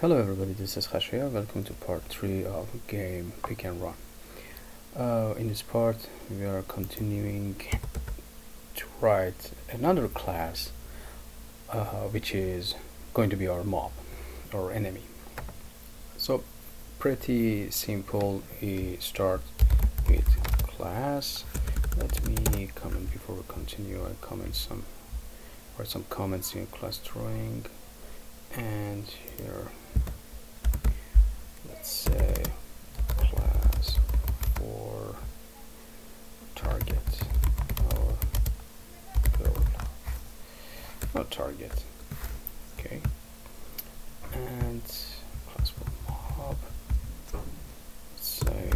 Hello everybody, this is Khashia. Welcome to part 3 of game Pick and Run. In this part we are continuing to write another class which is going to be our mob or enemy. So pretty simple. We start with class. Let me comment before we continue. I write some comments in class drawing, and here let's say class for target or goal, not target, okay, and class for mob, let's say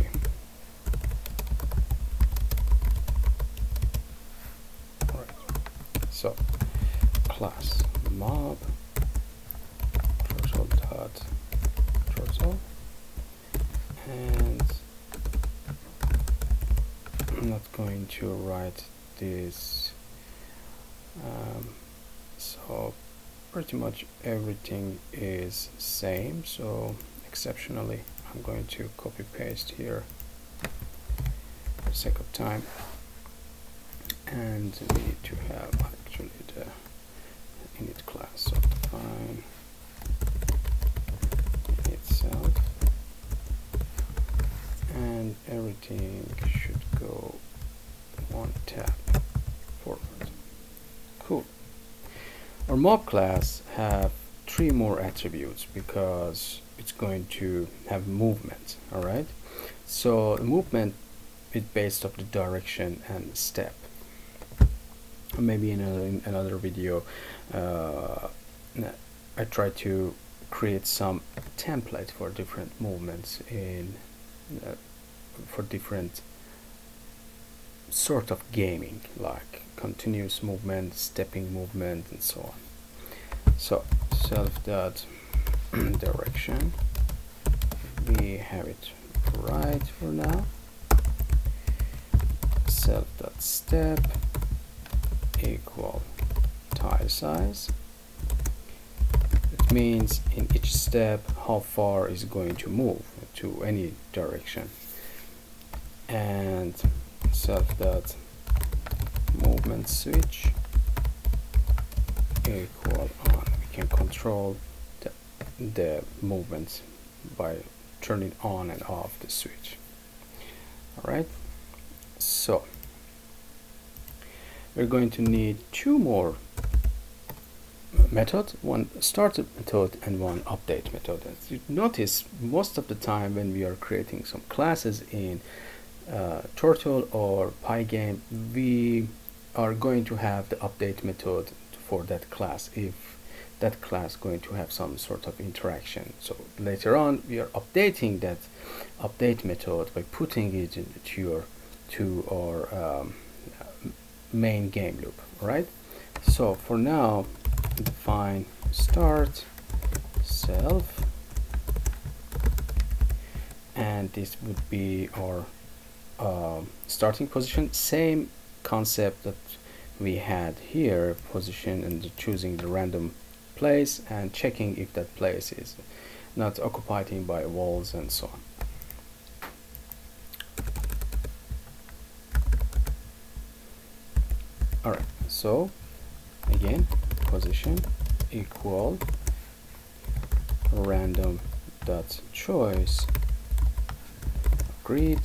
alright, so class mob turtle, and I'm not going to write this, so pretty much everything is same, so exceptionally I'm going to copy paste here for the sake of time, and we need to have actually the init class, so define itself, and everything should go one tab forward. Cool. Our mob class have 3 more attributes because it's going to have movement. Alright, so the movement is based off the direction and step. Maybe in another video I try to create some template for different movements in for different sort of gaming, like continuous movement, stepping movement, and so on. So self dot direction, we have it right for now. Self dot step equal tile size. It means in each step how far is going to move to any direction, and self dot movement switch equal on. We can control the movements by turning on and off the switch. Alright, so we're going to need 2 more method, one start method and one update method. As you notice, most of the time when we are creating some classes in Turtle or Pygame, we are going to have the update method for that class if that class is going to have some sort of interaction. So later on we are updating that update method by putting it into our main game loop. Right, so for now define start self, and this would be our starting position. Same concept that we had here, position and choosing the random place and checking if that place is not occupied by walls and so on. Alright, so again position equal random dot choice grid,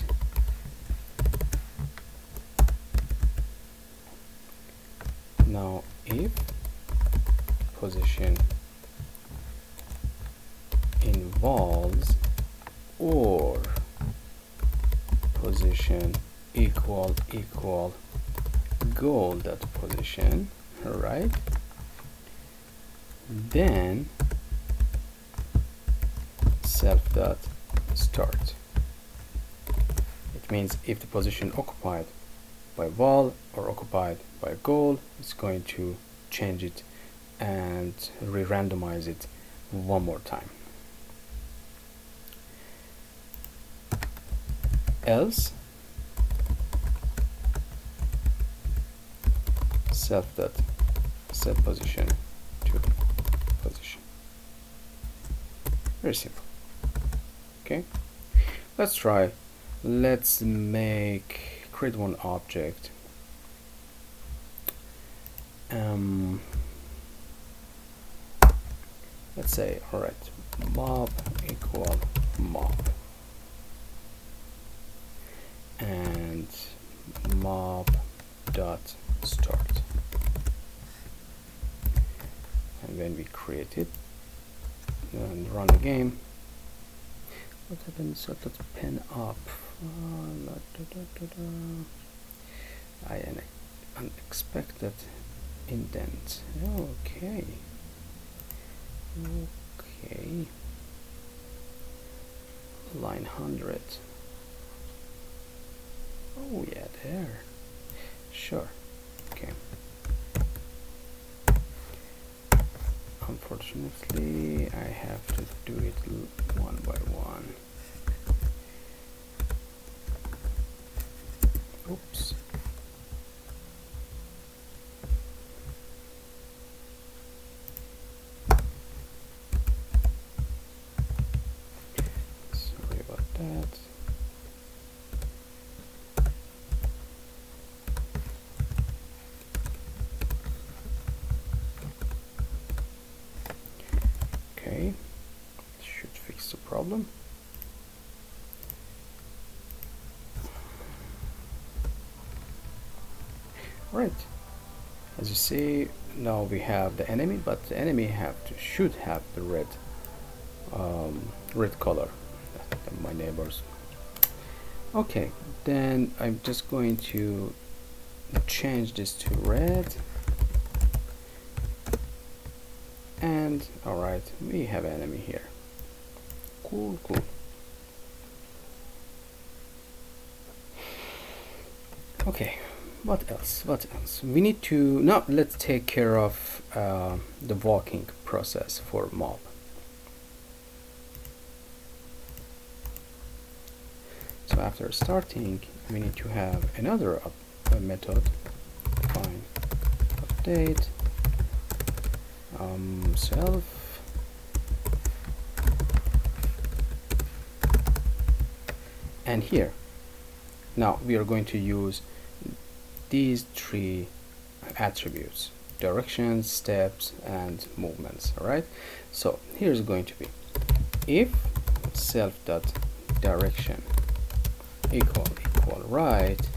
now if position involves or position equal goal dot position, right, then self dot start. It means if the position occupied by wall or occupied by goal, it's going to change it and re-randomize it one more time. Else self dot set position to position. Very simple. Okay, let's try. Let's create one object. Let's say, all right, mob equal mob, and mob dot start. And when we create it and run the game, what happens? So let's pen up. An unexpected indent. Okay. Okay. Line 100. Oh yeah, there. Sure. Okay. Unfortunately, I have to do it one by one. Oops. Sorry about that. Okay, should fix the problem. Right, as you see, now we have the enemy, but the enemy should have the red color. My neighbors. Okay, then I'm just going to change this to red, and all right, we have enemy here. Cool. Okay, what else? We need to now let's take care of the walking process for mob. So after starting, we need to have another method, find update self, and here now we are going to use these three attributes: directions, steps, and movements. All right, so here's going to be if self dot direction equal right,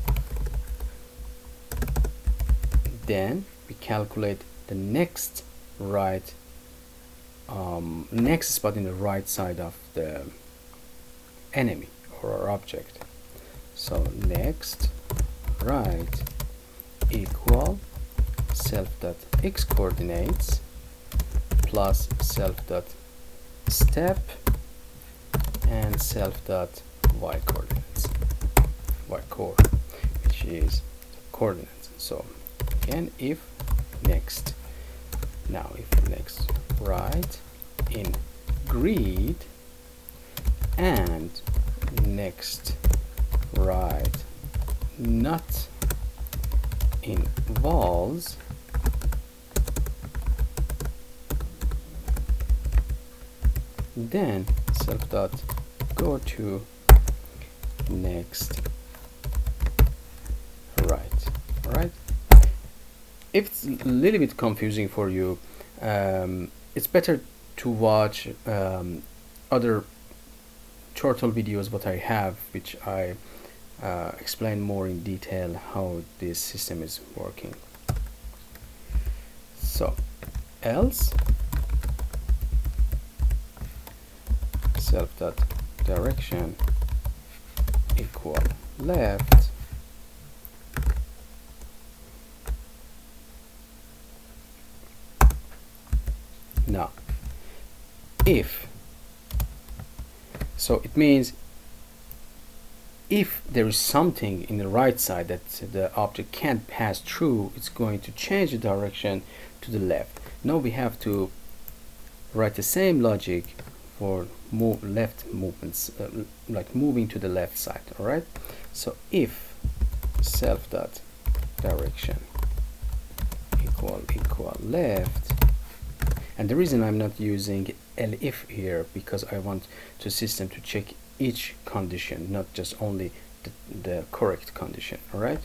then we calculate the next next spot in the right side of the enemy or our object. So next right equal self dot x coordinates plus self dot step and self dot y coordinates, y core, which is coordinates. So again, if next, now if next right in grid and next right not in walls, then self dot go to next right. All right, if it's a little bit confusing for you, it's better to watch other Turtle videos what I have, which I explain more in detail how this system is working. So else self dot direction equal left, now if, so it means if there is something in the right side that the object can't pass through, it's going to change the direction to the left. Now we have to write the same logic for left movements, like moving to the left side. All right, so if self dot direction equal left, And the reason I'm not using elif here, because I want the system to check each condition, not just only the correct condition. All right.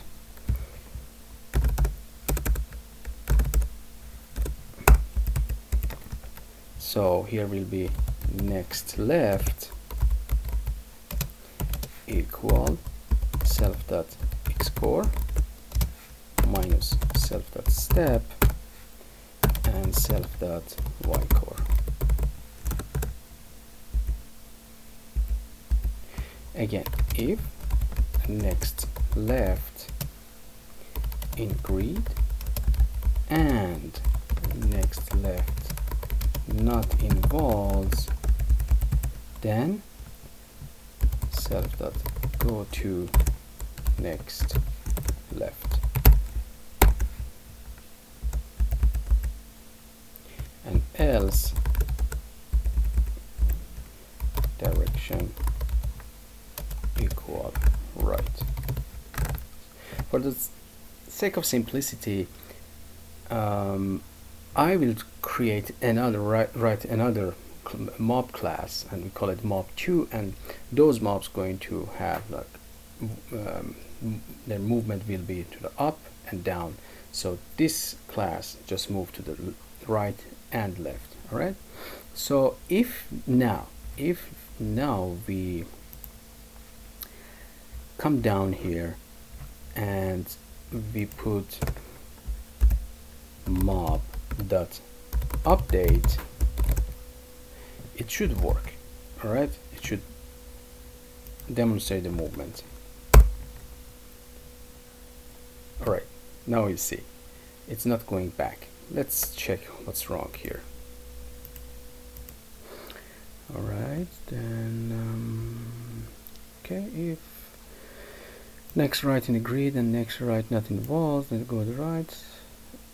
So here will be next left equal self.xcore minus self.step and self.ycore. Again, if next left in grid and next left not involves, then self.go to next left. And else direction equal right. For the sake of simplicity, I will create another write another mob class, and we call it mob2, and those mobs going to have like their movement will be to the up and down. So this class just move to the right and left. All right. So if now we come down here and we put mob dot update, it should work. All right, it should demonstrate the movement. All right, now you see it's not going back. Let's check what's wrong here. All right, then okay, if next right in the grid and next right not involved, then go to the right,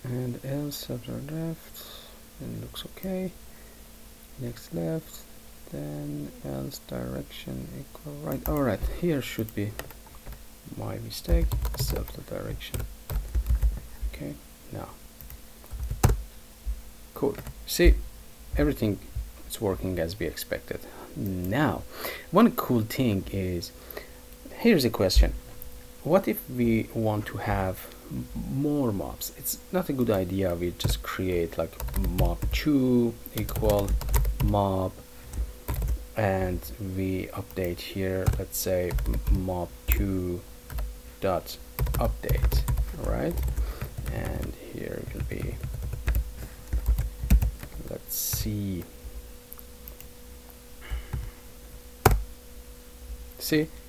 and else subtract left, and looks okay. Next left, then else direction equal right. All right, here should be my mistake. Self the direction. Okay, now cool. See, everything is working as we expected. Now, one cool thing is, here's a question. What if we want to have more mobs? It's not a good idea we just create like mob2 equal mob, and we update here, let's say mob2 dot update. All right, and here it will be, let's see,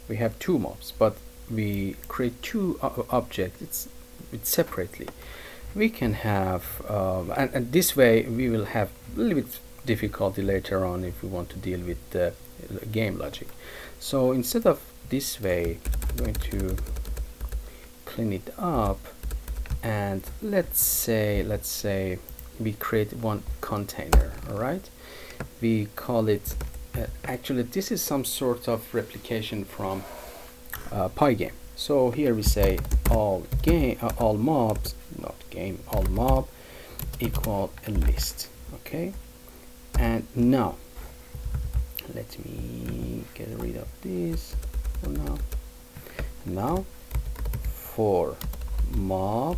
we have two mobs, but we create two objects it's separately. We can have and this way we will have a little bit difficulty later on if we want to deal with the game logic. So instead of this way, I'm going to clean it up, and let's say we create one container. All right, we call it actually this is some sort of replication from Pygame. So here we say all mobs, not game, all mob equal a list. Okay, and now let me get rid of this for now. Now for mob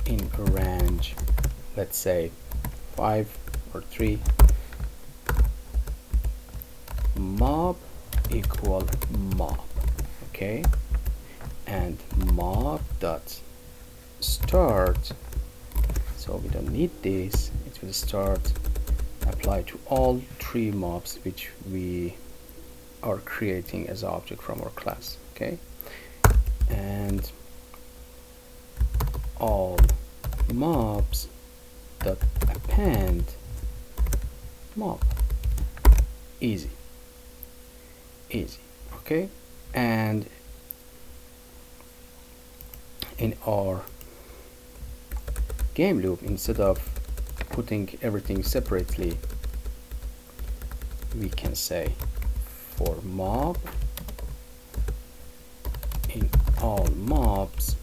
in a range, let's say 5 or 3, mob equal mob. Okay, and mob dot start, so we don't need this, it will start apply to all 3 mobs which we are creating as object from our class. Okay, and all mobs dot append mob. Easy. Okay, and in our game loop, instead of putting everything separately, we can say for mob in all mobs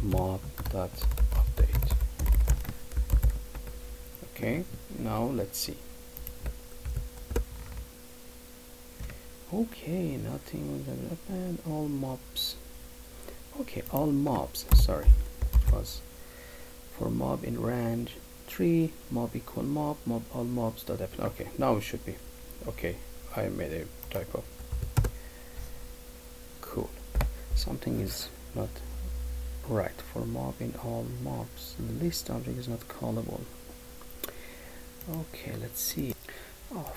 mob dot update. Okay, now let's see. Okay, nothing was happened. All mobs. Okay, all mobs. Sorry, it was for mob in range 3, mob equal mob, mob all mobs dot happen. Okay, now it should be okay. I made a typo. Cool. Something is not right. For mob in all mobs, the list object is not callable. Okay, let's see. Oh,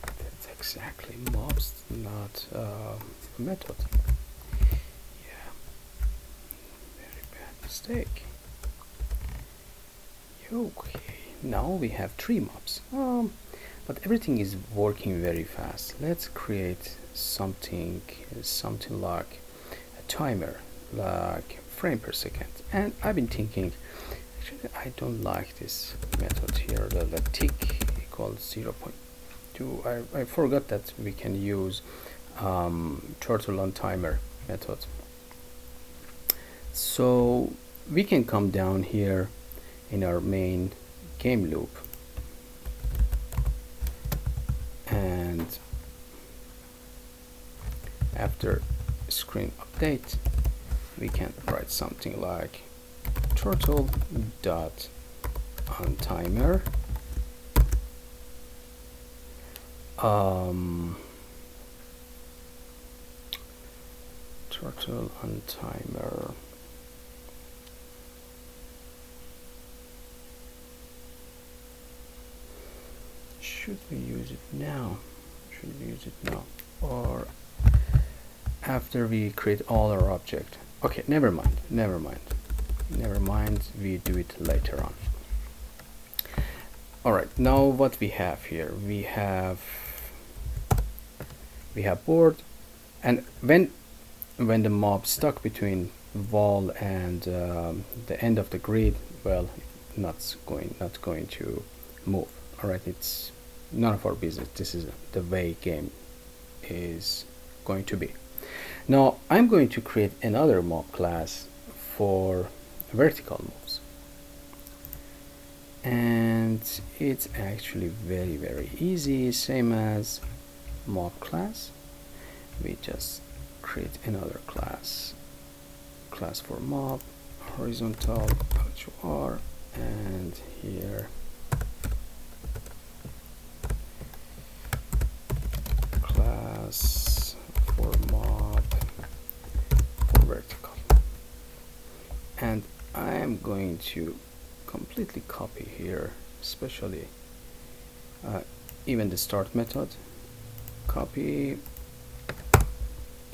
that's exactly mobs, not a method. Yeah, very bad mistake. Okay, now we have 3 mobs. But everything is working very fast. Let's create something like a timer, like frame per second. And I've been thinking, actually I don't like this method here, the tick equals 0.2. I forgot that we can use turtle on timer method. So we can come down here in our main game loop, and after screen update we can write something like turtle dot on timer turtle on timer should we use it now? Should we use it now or after we create all our object? Okay, never mind, we do it later on. All right, now what we have here, we have board, and when the mob stuck between wall and the end of the grid, well, not going to move. All right, it's none of our business. This is the way game is going to be. Now I'm going to create another mob class for vertical moves, and it's actually very easy, same as mob class. We just create another class for mob, horizontal r, and here class for mob for vertical. And I am going to completely copy here, especially even the start method, copy,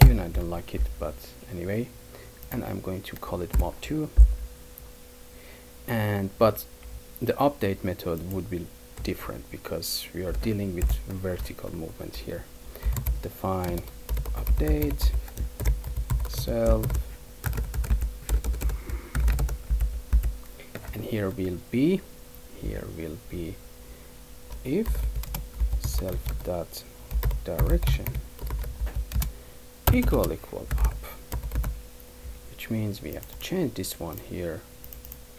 even I don't like it, but anyway, and I'm going to call it mob2, and but the update method would be different because we are dealing with vertical movement here. Define update self, and here will be if self dot direction equal up, which means we have to change this one here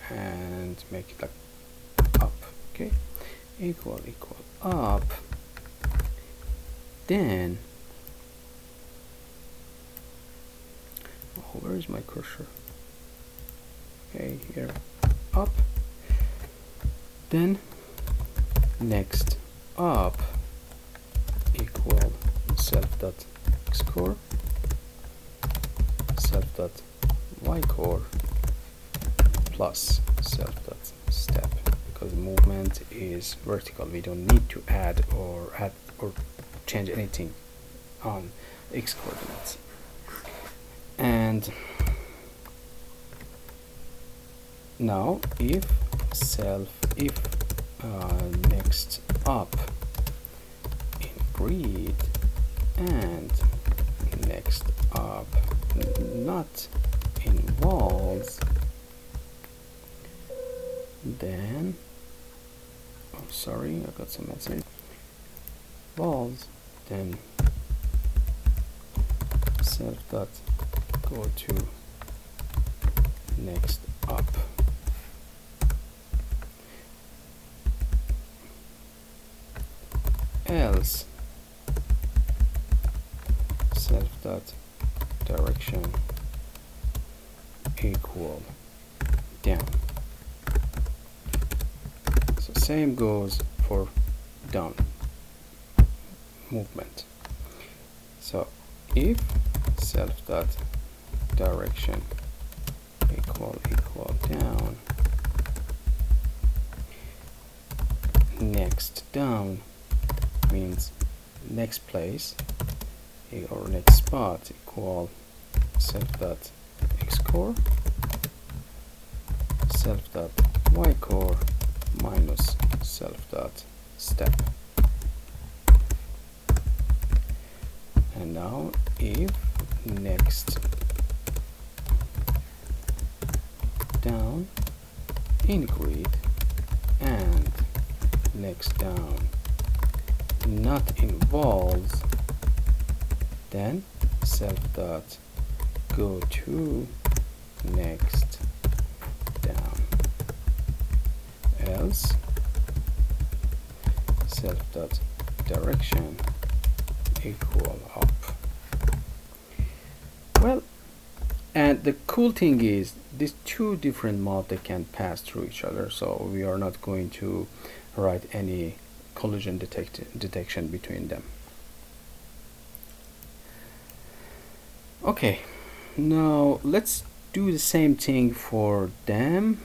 and make it like up. Okay, equal up. Then where is my cursor? Okay, here, up. Then next up equal self dot x core, self dot y core plus self dot step, because movement is vertical. We don't need to add or change anything on x coordinates. And now if next up in grid and next up not in walls, then sorry, I got some message. Walls, then self dot go to next up. else self dot direction equal down. So same goes for down movement. So if self dot direction equal down, next down means next place or next spot equal self dot x core self dot y core minus self dot step. And now if next down in grid and next down not involved, then self dot go to next down, else self dot direction equal up. Well, and the cool thing is these two different mobs, they can pass through each other, so we are not going to write any collision detection between them. Okay, now let's do the same thing for them.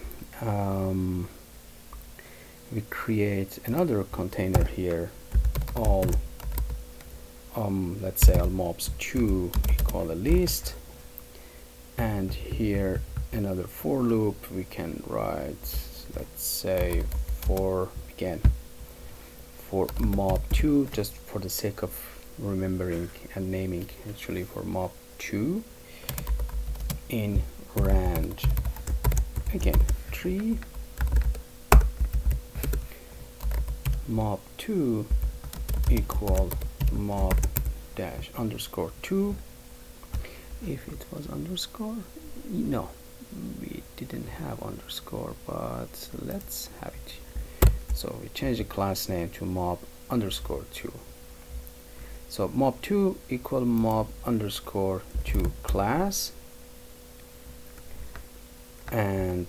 We create another container here, all let's say all mobs 2 equal a list, and here another for loop. We can write, let's say, for again for mob 2, just for the sake of remembering and naming, actually for mob 2 in range again 3 mob 2 equal mob dash underscore 2. If it was underscore, no, we didn't have underscore, but let's have it. So we change the class name to mob underscore 2. So mob 2 equal mob underscore 2 class, and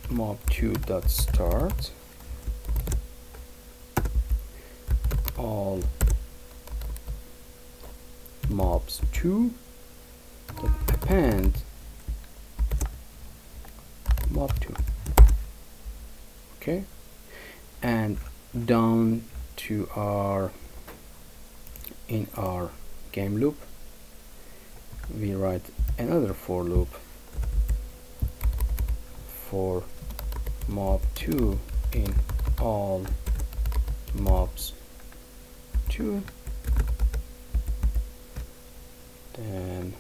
mob 2 dot start all mobs 2 dot append mob 2. Okay, and down to our in our game loop we write another for loop for mob 2 in all mobs 2, then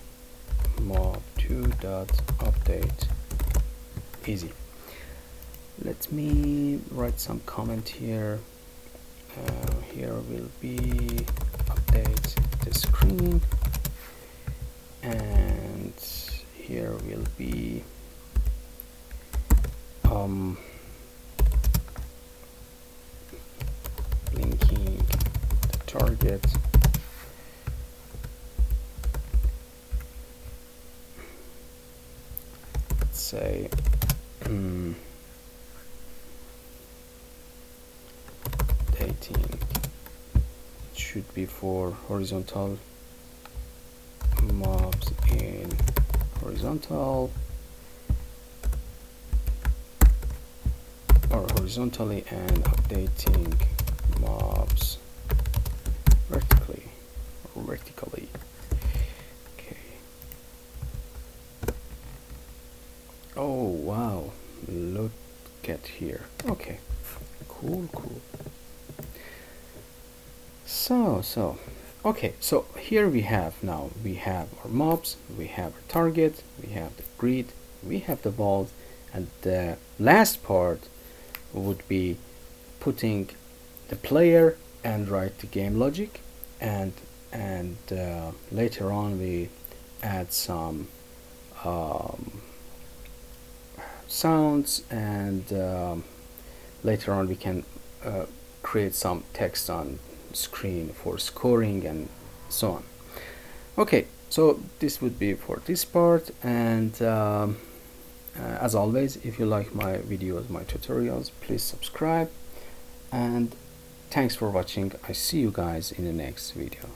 mob 2 dot update. Easy. Let me write some comment here. Here will be update the screen, and here will be blinking the target. Let's say dating, it should be for horizontal mobs in horizontal or horizontally, and updating mobs vertically or vertically. Okay. Oh wow, look at here. Okay, cool. So okay, so here we have our mobs, we have our target, we have the grid, we have the vault, and the last part would be putting the player and write the game logic, and later on we add some sounds, and later on we can create some text on screen for scoring and so on. Okay, so this would be for this part, and as always, if you like my videos, my tutorials, please subscribe, and thanks for watching. I see you guys in the next video.